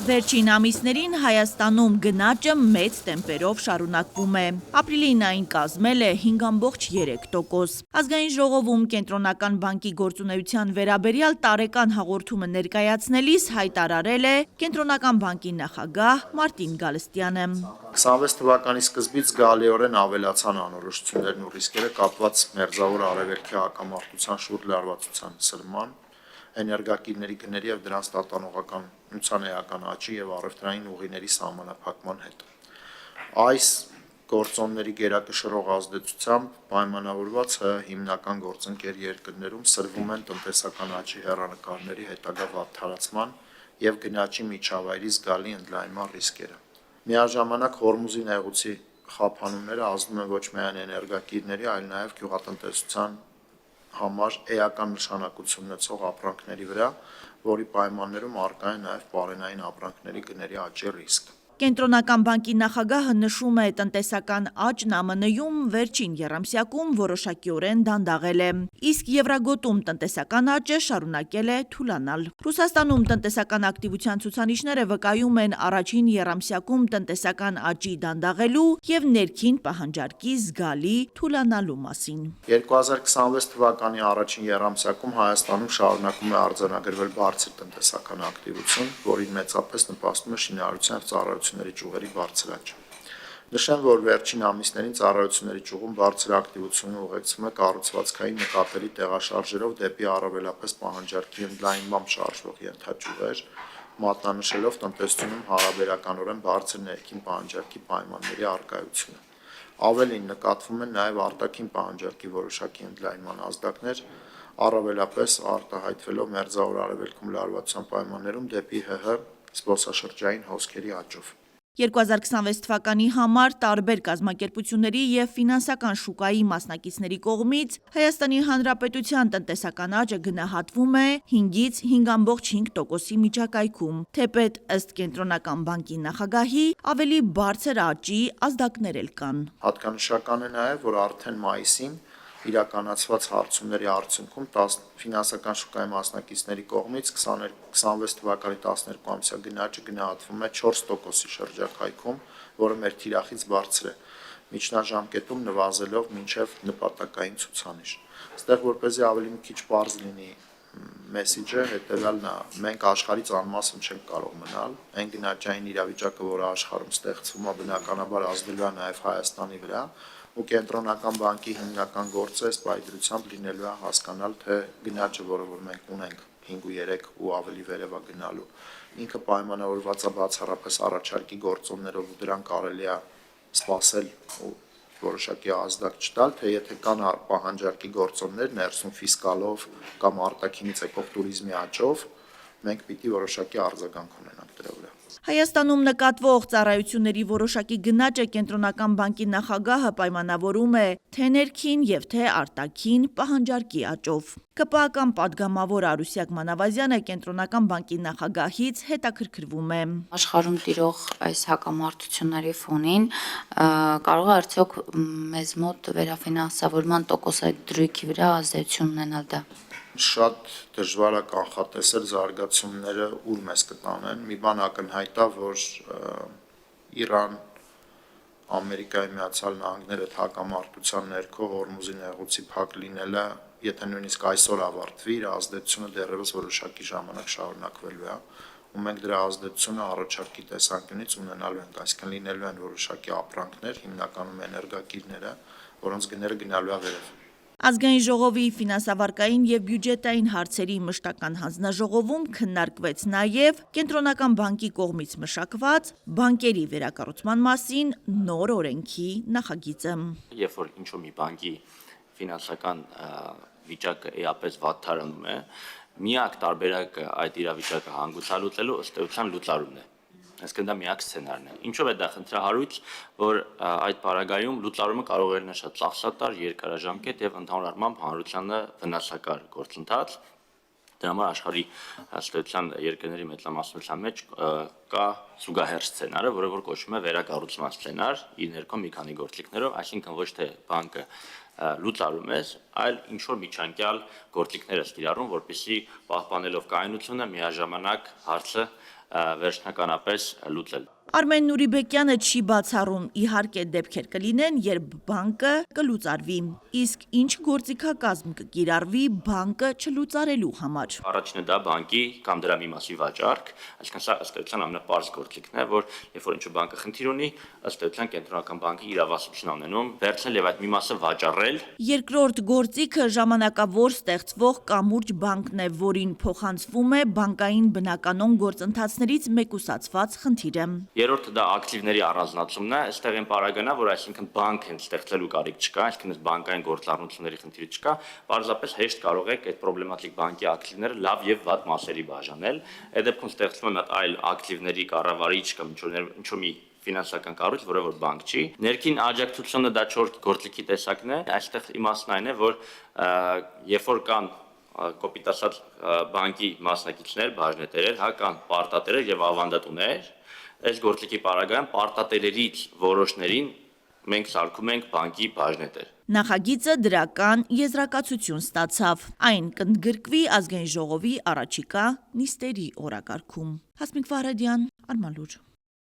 Վերջին ամիսներին Հայաստանում գնաճը մեծ տեմպերով շարունակվում է։ Ապրիլին այն կազմել է 5,3%։ Ազգային ժողովում Կենտրոնական բանկի գործունեության վերաբերյալ տարեկան հաղորդումը ներկայացնելիս հայտարարել է Կենտրոնական բանկի նախագահ Մարտին Գալստյանը։ 26 թվականի սկզբից զգալիորեն ավելացան անորոշություններն ու ռիսկերը կապված մերձավոր արևելքի հակամարտության շուրջ լարվածության սրման, էներգակիրների գների և դրանց տատանողականության էական աճի և առևտրային ուղիների սահմանափակման հետ։ Այս գործոնների գերակշռող ազդեցությամբ պայմանավորված հիմնական գործընկեր երկրներում սրվում են տնտեսական աճի հեռանկարների հետագա վատթարացման և գնաճի միջավայրի զգալի ընդլայնման ռիսկերը։ Միաժամանակ Հորմուզի նեղուցի խափանումները ազդում են ոչ միայն էներգակիրների, այլ նաև գյուղատնտեսության համար էական նշանակություն ունեցող ապրանքների վրա, որի պայմաններում առկա է նաև պարենային ապրանքների գների աճի ռիսկ։ Կենտրոնական բանկի նախագահը նշում է տնտեսական աճն ԱՄՆ-ում վերջին եռամսյակում որոշակիորեն դանդաղել է, իսկ Եվրագոտում տնտեսական աճը շարունակել է թուլանալ։ Ռուսաստանում տնտեսական ակտիվության ցուցանիշները վկայում են առաջին եռամսյակում տնտեսական աճի դանդաղելու և ներքին պահանջարկի զգալի թուլանալու մասին։ 2026 թվականի առաջին եռամսյակում Հայաստանում շարունակում է արձանագրվել բարձր տնտեսական ակտիվություն, որին մեծապես նպաստում է շինարարության և ծառայությունների ճյուղերի բարձր աճ։ Նշեմ, որ վերջին ամիսներին ծառայությունների ճյուղում բարձր ակտիվությունը ուղեկցվում է կառուցվածքային նկատելի տեղաշարժերով դեպի առավելապես պահանջարկի ընդլայնմամբ շարժվող ենթաճյուղեր, մատնանշելով տնտեսությունում հարաբերականորեն բարձր ներքին պահանջարկի պայմանների առկայությունը։ Ավելին, նկատվում են նաև արտաքին պահանջարկի որոշակի ընդլայնման ազդակներ, առավելապես արտահայտվելով մերձավոր արևելքում լարվածության պայմաններում դեպի ՀՀ զբոսաշրջային հոսքերի աճով։ 2026 թվականի համար տարբեր կազմակերպությունների և ֆինանսական շուկայի մասնակիցների կողմից Հայաստանի Հանրապետության տնտեսական աճը գնահատվում է 5-ից 5,5%-ի միջակայքում, թեպետ ըստ Կենտրոնական բանկի նախագահի ավելի բարձր աճի ազդակներ էլ կան։ Հատկանշական է նաև, որ արդեն մայիսին իրականացված հարցումների արդյունքում ֆինանսական շուկայի մասնակիցների կողմից 26 թվականի 12-ամսյա գնաճը գնահատվում է 4%-ի շրջակայքում, որը մեր թիրախից բարձր է, միջնաժամկետում նվազելով մինչև նպատակային ցուցանիշ։ Այստեղ որպեսզի ավելի մի քիչ պարզ լինի մեսիջը, հետևյալն է. մենք աշխարհից անմասն չենք կարող մնալ, այն գնաճային իրավիճակը, որը աշխարհում ստեղծվում է, բնականաբար ազդելու է նաև Հայաստանի վրա, ու Կենտրոնական բանկի հիմնական գործը այս պայծրությամբ լինելու է հասկանալ, թե գնաճը, որը որ մենք ունենք 5,3 ու ավելի վերև է գնալու, ինքը պայմանավորված է բացառապես առաջարկի գործոններով ու դրան կարելի է սպասել ու որոշակի ազդակ չտալ, թե եթե կան պահանջարկի գործոններ ներսում ֆիսկալով կամ արտաքինից եկող туриզմի աճով, մենք պիտի որոշակի արձագանք ունենանք դրա վրա։ Հայաստանում նկատվող ծառայությունների որոշակի գնաճը Կենտրոնական բանկի նախագահը պայմանավորում է թե ներքին և թե արտաքին պահանջարկի աճով։ ԿՊԱ-կան պատգամավոր Արուսյակ Մանավազյանը Կենտրոնական բանկի նախագահից հետաքրքրվում է։ Աշխարհում տիրող այս հակամարտությունների ֆոնին կարող է արդյոք մեզ մոտ վերաֆինանսավորման տոկոսային դրույթի վրա ազդեցություն ունենալ դա։ Շատ դժվար է կանխատեսել զարգացումները ուր մեզ կտանեն։ Մի բան ակնհայտ է, որ Իրան, Ամերիկայի Միացյալ Նահանգները հակամարտության ներքո Հորմուզի նեղուցի փակ լինելը, եթե նույնիսկ այսօր ավարտվի, իր ազդեցությունը դեռևս որոշակի ժամանակ շարունակվելու է, ու մենք դրա ազդեցությունը առաջարկի տեսանկյունից ունենալու ենք, այսինքն լինելու են որոշակի ապրանքներ, հիմնականում էներգակիրները, որոնց գները գնալու է վերև։ Ազգային ժողովի ֆինանսավարկային և բյուջետային հարցերի մշտական հանձնաժողովում քննարկվեց նաև Կենտրոնական բանկի կողմից մշակված բանկերի վերակառուցման մասին նոր օրենքի նախագիծը։ Երբ որ ինչ-որ մի բանկի ֆինանսական վիճակը էապես վատթարանում է, միակ տարբերակը այդ իրավիճակը հանգուցալուծելու ըստ էության լուծարումն է։ Այսինքն դա միակ սցենարն է։ Ինչով է դա խնդրահարույց, որ այդ պարագայում լուծարումը կարող է լինել շատ ծախսատար, երկարաժամկետ եւ ընդհանուր առմամբ հանրությանը վնասակար գործընթաց։ Դրա համար աշխարհի հաստատության երկրների մեծամասնության մեջ կա զուգահեռ սցենարը, որը որ կոչվում է վերակառուցման սցենար, իր ներքո մի քանի գործիքներով, այսինքն ոչ թե բանկը լուծարում ես, այլ ինչ որ միջանկյալ գործիքներ ես կիրառում, որպեսզի պահպանելով կայունությունը միաժամանակ հարցը վերջնականապես լուծել։ Արմեն Նուրիբեկյանը չի բացառում, իհարկե դեպքեր կլինեն, երբ բանկը կլուծարվի, իսկ ինչ գործիքակազմ կկիրառվի բանկը չլուծարելու համար։ Առաջինը դա բանկի կամ դրա մի մասի վաճառք, այսինքն սա ըստ էության ամենապարզ գործիքն է, որ երբ որ ինչ-որ բանկը խնդիր ունի, ըստ էության կենտրոնական բանկը իրավասություն ունենում վերցնել եւ այդ մի մասը վաճառել։ Երկրորդ գործիքը ժամանակավոր ստեղծվող կամուրջ բանկն է, որին փոխանցվում է բանկային բնականոն գործընթացներից մեկուսացված խնդիրը։ Երրորդը դա ակտիվների առանձնացումն է, այստեղ այն պարագանա, որ այսինքն բանկ են ստեղծելու կարիք չկա, այսինքն այս բանկային գործառնությունների խնդիրը չկա, պարզապես հեշտ կարող եք այդ պրոբլեմատիկ բանկի ակտիվները լավ եւ վատ մասերի բաժանել։ Այդ դեպքում ստեղծվում է մի հատ այլ ակտիվների կառավարիչ կամ ինչ-որ մի ֆինանսական կառույց, որը որ բանկ չի։ Ներքին աջակցությունը դա 4 գործիքի տեսակն է, այստեղ իմաստն այն է, որ երբ որ կան կոպիտ ասած բանկի մասնակիցներ, բաժնետերեր, կան պարտատերեր եւ ավանդատուներ, այս գործիքի պարագայում պարտատերերից որոշներին մենք սարքում ենք բանկի բաժնետեր։ Նախագիծը դրական եզրակացություն ստացավ։ Այն կընդգրկվի ազգային ժողովի առաջիկա նիստերի օրակարգում։ Հասմիկ Վարադյան, Արմալուր։